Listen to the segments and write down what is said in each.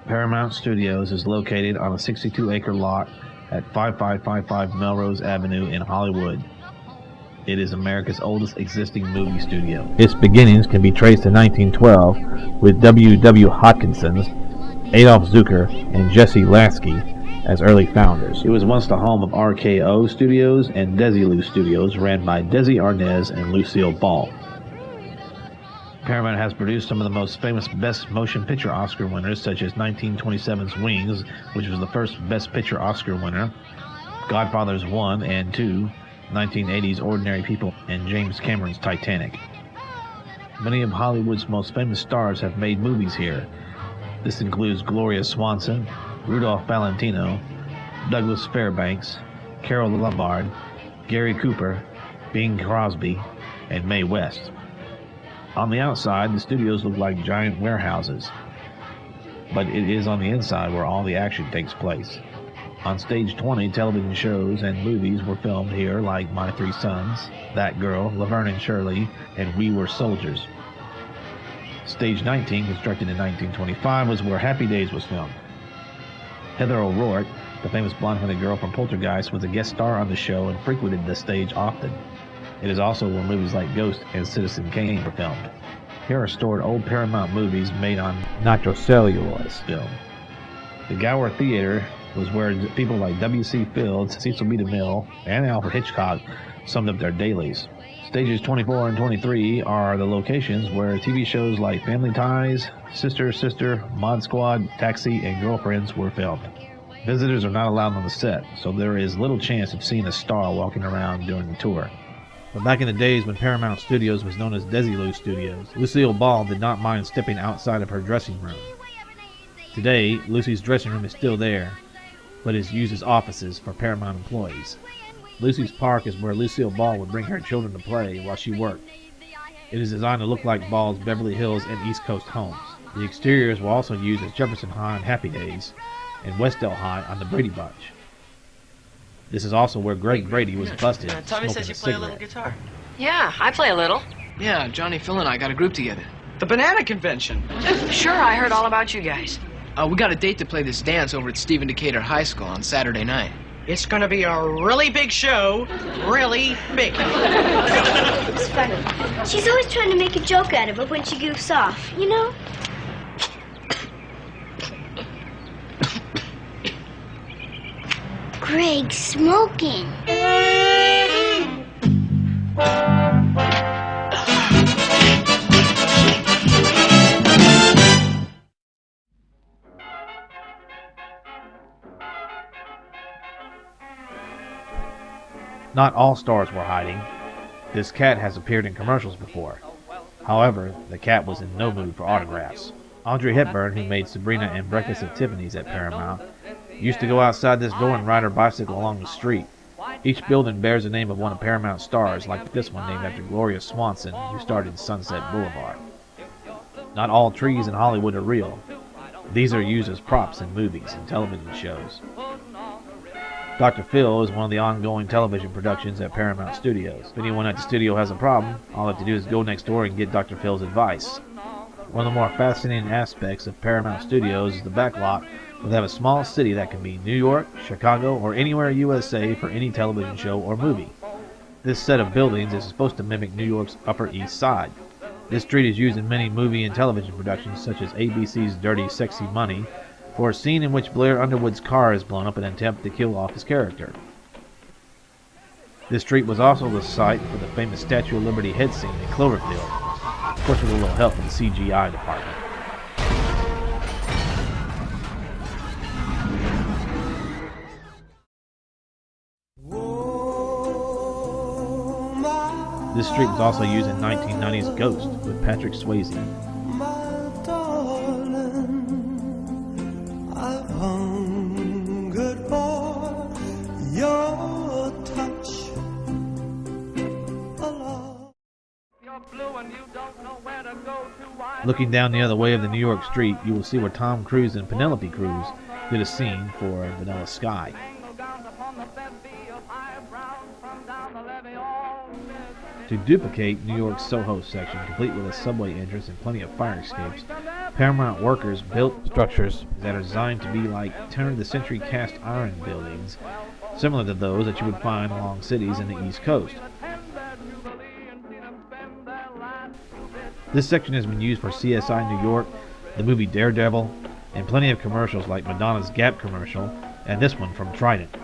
Paramount Studios is located on a 62-acre lot at 5555 Melrose Avenue in Hollywood. It is America's oldest existing movie studio. Its beginnings can be traced to 1912 with W. Hodgkinson, Adolf Zucker, and Jesse Lasky as early founders. It was once the home of RKO Studios and Desilu Studios, ran by Desi Arnaz and Lucille Ball. Paramount has produced some of the most famous Best Motion Picture Oscar winners, such as 1927's Wings, which was the first Best Picture Oscar winner, Godfathers 1 and 2, 1980's Ordinary People, and James Cameron's Titanic. Many of Hollywood's most famous stars have made movies here. This includes Gloria Swanson, Rudolph Valentino, Douglas Fairbanks, Carol Lombard, Gary Cooper, Bing Crosby, and Mae West. On the outside, the studios look like giant warehouses, but it is on the inside where all the action takes place. On Stage 20, television shows and movies were filmed here, like My Three Sons, That Girl, Laverne and Shirley, and We Were Soldiers. Stage 19, constructed in 1925, was where Happy Days was filmed. Heather O'Rourke, the famous blonde-headed girl from Poltergeist, was a guest star on the show and frequented the stage often. It is also where movies like Ghost and Citizen Kane were filmed. Here are stored old Paramount movies made on nitrocellulose film. The Gower Theater was where people like W.C. Fields, Cecil B. DeMille, and Alfred Hitchcock summed up their dailies. Stages 24 and 23 are the locations where TV shows like Family Ties, Sister, Mod Squad, Taxi, and Girlfriends were filmed. Visitors are not allowed on the set, so there is little chance of seeing a star walking around during the tour. But back in the days when Paramount Studios was known as Desilu Studios, Lucille Ball did not mind stepping outside of her dressing room. Today, Lucy's dressing room is still there, but is used as offices for Paramount employees. Lucy's Park is where Lucille Ball would bring her children to play while she worked. It is designed to look like Ball's Beverly Hills and East Coast homes. The exteriors were also used as Jefferson High on Happy Days and Westdale High on the Brady Bunch. This is also where Greg Brady was busted Tommy smoking says you a play a cigarette. little guitar. Yeah, I play a little. Yeah, Johnny, Phil, and I got a group together. The Banana Convention. Sure, I heard all about you guys. We got a date to play this dance over at Stephen Decatur High School on Saturday night. It's gonna be a really big show, really big. It's funny. She's always trying to make a joke out of it when she goofs off, you know? Greg's smoking. Not all stars were hiding. This cat has appeared in commercials before. However, the cat was in no mood for autographs. Audrey Hepburn, who made Sabrina and Breakfast at Tiffany's at Paramount, used to go outside this door and ride her bicycle along the street. Each building bears the name of one of Paramount's stars, like this one named after Gloria Swanson, who starred in Sunset Boulevard. Not all trees in Hollywood are real. These are used as props in movies and television shows. Dr. Phil is one of the ongoing television productions at Paramount Studios. If anyone at the studio has a problem, all they have to do is go next door and get Dr. Phil's advice. One of the more fascinating aspects of Paramount Studios is the backlot, where they have a small city that can be New York, Chicago, or anywhere USA for any television show or movie. This set of buildings is supposed to mimic New York's Upper East Side. This street is used in many movie and television productions, such as ABC's Dirty Sexy Money, for a scene in which Blair Underwood's car is blown up in an attempt to kill off his character. This street was also the site for the famous Statue of Liberty head scene in Cloverfield, of course with a little help from the CGI department. This street was also used in 1990's Ghost with Patrick Swayze. Looking down the other way of the New York street, you will see where Tom Cruise and Penelope Cruz did a scene for Vanilla Sky. To duplicate New York's Soho section, complete with a subway entrance and plenty of fire escapes, Paramount workers built structures that are designed to be like turn-of-the-century cast iron buildings, similar to those that you would find along cities in the East Coast. This section has been used for CSI New York, the movie Daredevil, and plenty of commercials like Madonna's Gap commercial and this one from Trident.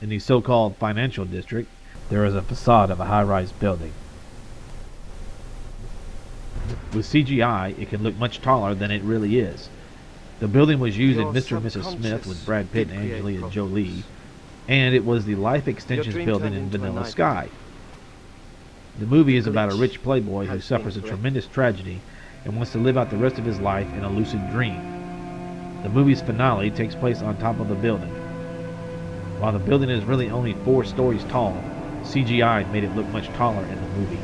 In the so-called financial district, there is a facade of a high-rise building. With CGI, it can look much taller than it really is. The building was used in Mr. and Mrs. Smith with Brad Pitt and Angelina Jolie, and it was the Life Extensions building in Vanilla Sky. The movie is about a rich playboy who suffers a tremendous tragedy and wants to live out the rest of his life in a lucid dream. The movie's finale takes place on top of the building. While the building is really only 4 stories tall, CGI made it look much taller in the movie.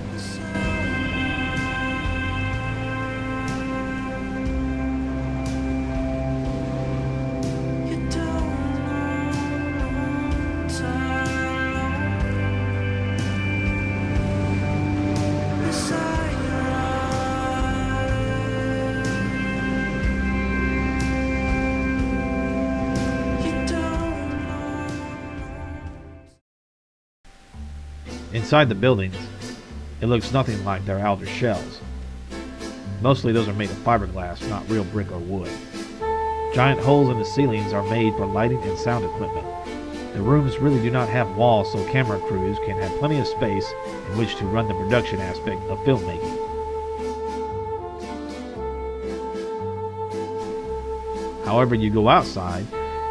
Inside the buildings, it looks nothing like their outer shells. Mostly those are made of fiberglass, not real brick or wood. Giant holes in the ceilings are made for lighting and sound equipment. The rooms really do not have walls, so camera crews can have plenty of space in which to run the production aspect of filmmaking. However, you go outside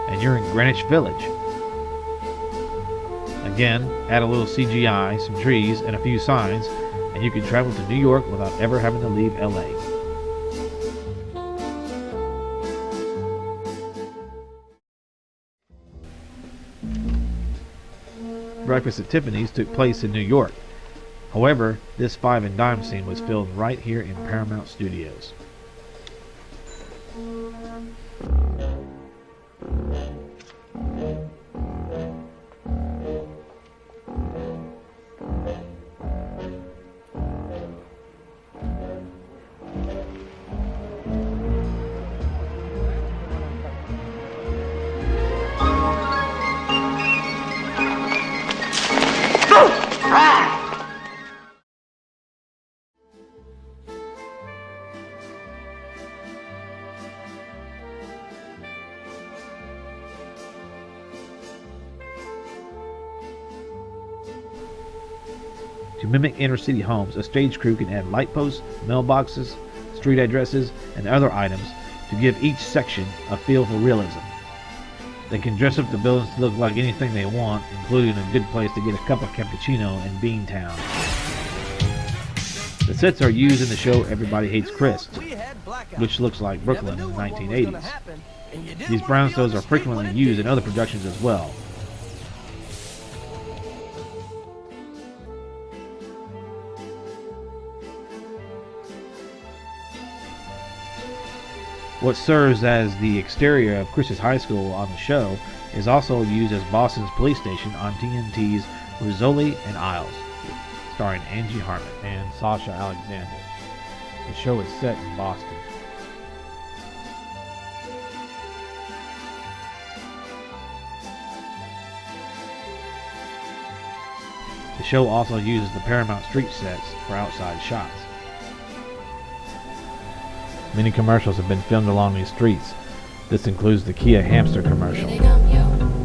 and you're in Greenwich Village. Again, add a little CGI, some trees, and a few signs, and you can travel to New York without ever having to leave LA. Breakfast at Tiffany's took place in New York. However, this five and dime scene was filmed right here in Paramount Studios. To mimic inner-city homes, a stage crew can add light posts, mailboxes, street addresses, and other items to give each section a feel for realism. They can dress up the buildings to look like anything they want, including a good place to get a cup of cappuccino in Beantown. The sets are used in the show Everybody Hates Chris, which looks like Brooklyn in the 1980s. These brownstones are frequently used in other productions as well. What serves as the exterior of Chris's high school on the show is also used as Boston's police station on TNT's Rizzoli and Isles, starring Angie Harmon and Sasha Alexander. The show is set in Boston. The show also uses the Paramount Street sets for outside shots. Many commercials have been filmed along these streets. This includes the Kia hamster commercial. Here they come, yo.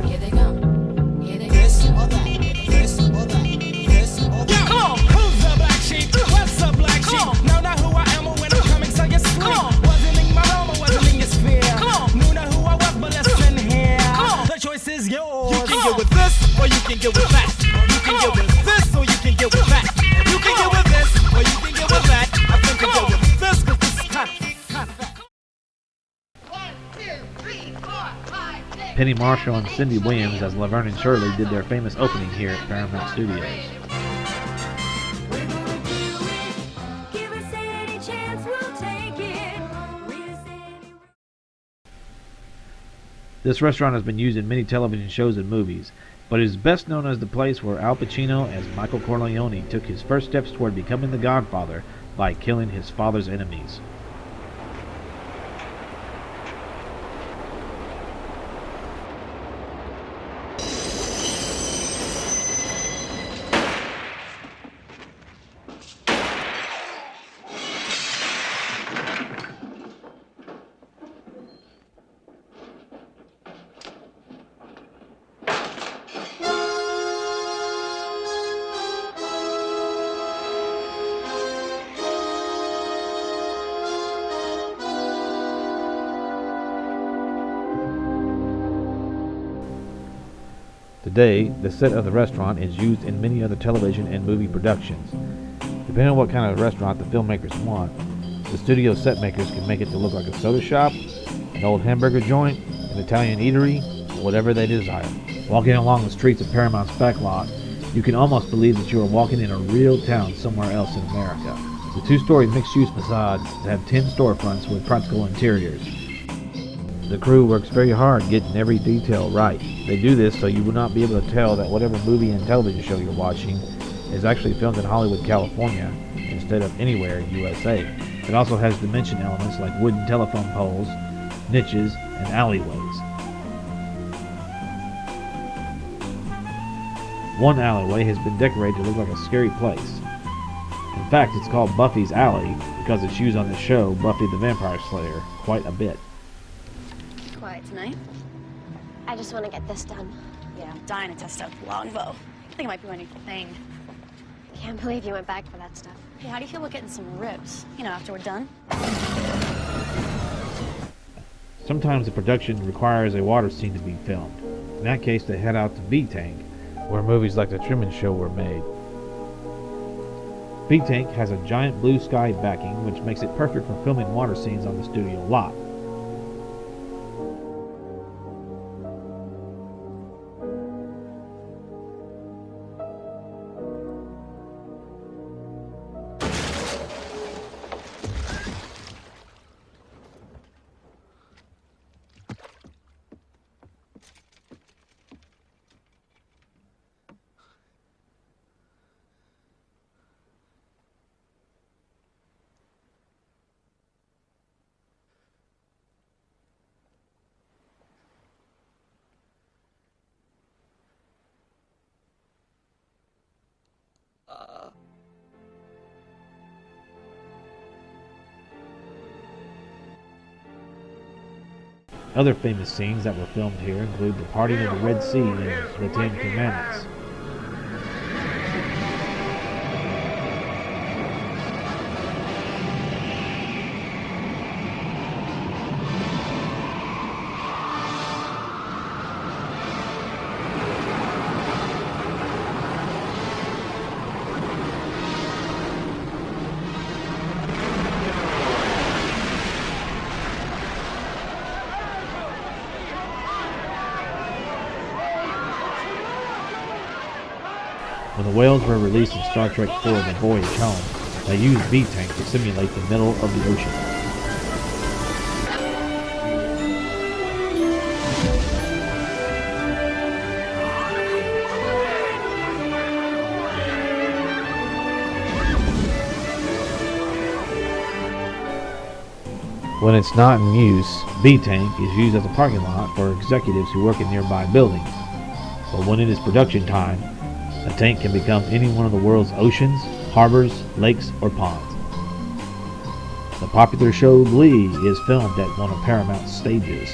Here they come. Here they come. This or that. This or that. This or that. Come on. Who's the black sheep? What's the black sheep? Know not who I am or when I'm coming, so you sleep. Wasn't in my realm or wasn't in your sphere. Knew not who I was, but listen here. The choice is yours. You can get with this or you can get with that. You can get with this or you can get with that. You can get with this or you can get with that. I think you get with this because this is kind of Penny Marshall and Cindy Williams as Laverne and Shirley did their famous opening here at Paramount Studios. This restaurant has been used in many television shows and movies, but it is best known as the place where Al Pacino as Michael Corleone took his first steps toward becoming the Godfather by killing his father's enemies. Today, the set of the restaurant is used in many other television and movie productions. Depending on what kind of restaurant the filmmakers want, the studio set makers can make it to look like a soda shop, an old hamburger joint, an Italian eatery, or whatever they desire. Walking along the streets of Paramount's backlot, you can almost believe that you are walking in a real town somewhere else in America. The two-story mixed-use facades have 10 storefronts with practical interiors. The crew works very hard getting every detail right. They do this so you will not be able to tell that whatever movie and television show you're watching is actually filmed in Hollywood, California, instead of anywhere in USA. It also has dimension elements like wooden telephone poles, niches, and alleyways. One alleyway has been decorated to look like a scary place. In fact, it's called Buffy's Alley because it's used on the show Buffy the Vampire Slayer quite a bit. Quiet tonight? I just want to get this done. Yeah, I'm dying to test out the longbow. I think it might be my new thing. Can't believe you went back for that stuff. Hey, how do you feel about getting some ribs? You know, after we're done? Sometimes the production requires a water scene to be filmed. In that case, they head out to B-Tank, where movies like The Truman Show were made. B-Tank has a giant blue sky backing, which makes it perfect for filming water scenes on the studio lot. Other famous scenes that were filmed here include the parting of the Red Sea and the Ten Commandments. When the whales were released in Star Trek IV The Voyage Home, they used B-Tank to simulate the middle of the ocean. When it's not in use, B-Tank is used as a parking lot for executives who work in nearby buildings. But when it is production time, a tank can become any one of the world's oceans, harbors, lakes, or ponds. The popular show Glee is filmed at one of Paramount's stages.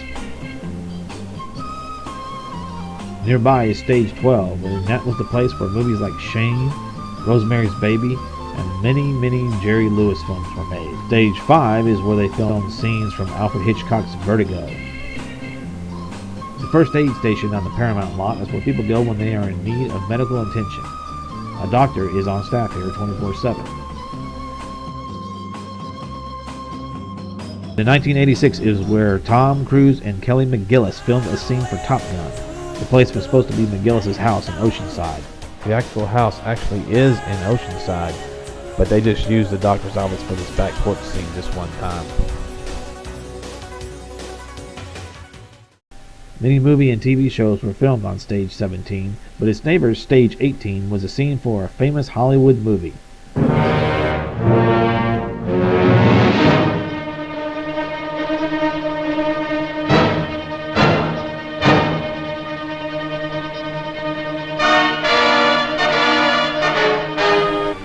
Nearby is Stage 12, and that was the place where movies like Shane, Rosemary's Baby, and many Jerry Lewis films were made. Stage 5 is where they filmed scenes from Alfred Hitchcock's Vertigo. The first aid station on the Paramount lot is where people go when they are in need of medical attention. A doctor is on staff here 24/7. In 1986 is where Tom Cruise and Kelly McGillis filmed a scene for Top Gun. The place was supposed to be McGillis' house in Oceanside. The actual house actually is in Oceanside, but they just used the doctor's office for this back porch scene this one time. Many movie and TV shows were filmed on Stage 17, but its neighbor, Stage 18, was a scene for a famous Hollywood movie.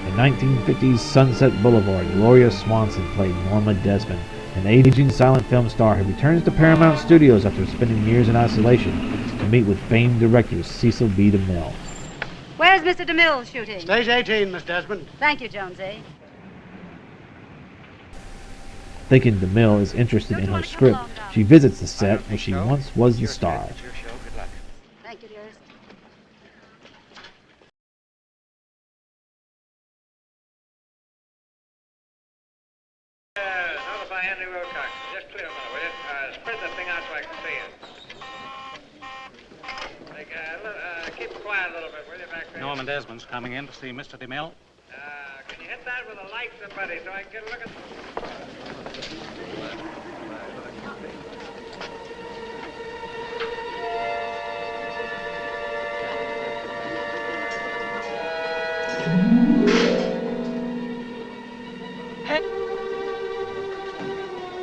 In 1950's Sunset Boulevard, Gloria Swanson played Norma Desmond, an aging silent film star who returns to Paramount Studios after spending years in isolation to meet with famed director Cecil B. DeMille. Where's Mr. DeMille shooting? Stage 18, Miss Desmond. Thank you, Jonesy. Thinking DeMille is interested in her script, she visits the set where she once was the star. Thank you, dearest. Notify Henry Wilcox. Just clear a minute, will you? Spread that thing out so I can see it. Keep quiet a little bit, will you, back there? Norman Desmond's coming in to see Mr. DeMille. Can you hit that with a light, somebody, so I can get a look at...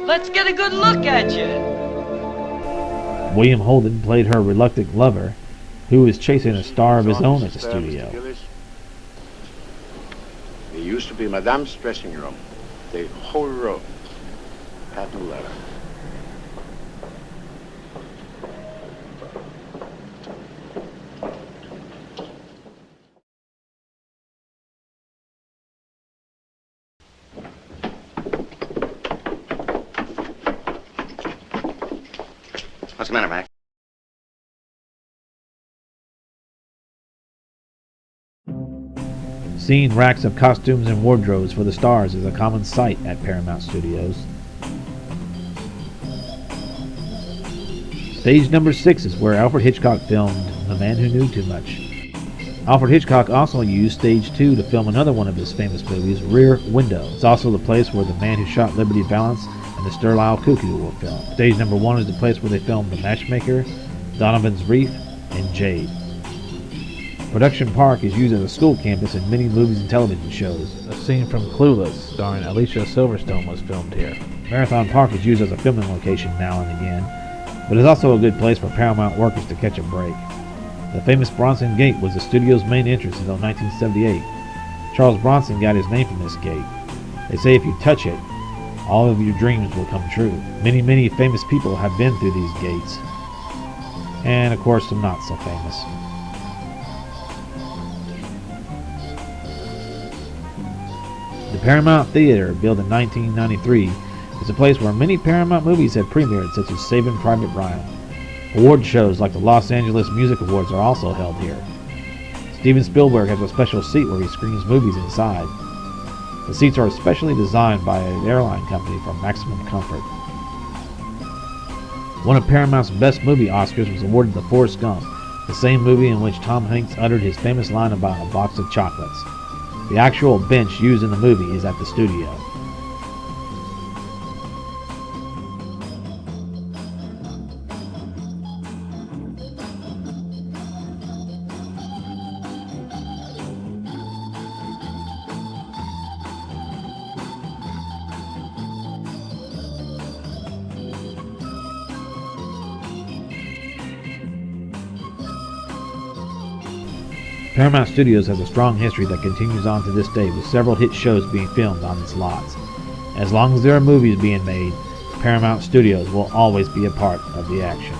Let's get a good look at you. William Holden played her reluctant lover, who is chasing a star of his own at the studio. It used to be Madame's dressing room. The whole room. Patent letter. What's the matter, Mac? Seeing racks of costumes and wardrobes for the stars is a common sight at Paramount Studios. Stage number 6 is where Alfred Hitchcock filmed The Man Who Knew Too Much. Alfred Hitchcock also used Stage 2 to film another one of his famous movies, Rear Window. It's also the place where The Man Who Shot Liberty Valance and The Sterile Cuckoo were filmed. Stage number 1 is the place where they filmed The Matchmaker, Donovan's Reef, and Jade. Production Park is used as a school campus in many movies and television shows. A scene from Clueless, starring Alicia Silverstone, was filmed here. Marathon Park is used as a filming location now and again, but is also a good place for Paramount workers to catch a break. The famous Bronson Gate was the studio's main entrance until 1978. Charles Bronson got his name from this gate. They say if you touch it, all of your dreams will come true. Many, many famous people have been through these gates. And of course, some not so famous. The Paramount Theater, built in 1993, is a place where many Paramount movies have premiered, such as Saving Private Ryan. Award shows like the Los Angeles Music Awards are also held here. Steven Spielberg has a special seat where he screens movies inside. The seats are especially designed by an airline company for maximum comfort. One of Paramount's best movie Oscars was awarded to Forrest Gump, the same movie in which Tom Hanks uttered his famous line about a box of chocolates. The actual bench used in the movie is at the studio. Paramount Studios has a strong history that continues on to this day, with several hit shows being filmed on its lots. As long as there are movies being made, Paramount Studios will always be a part of the action.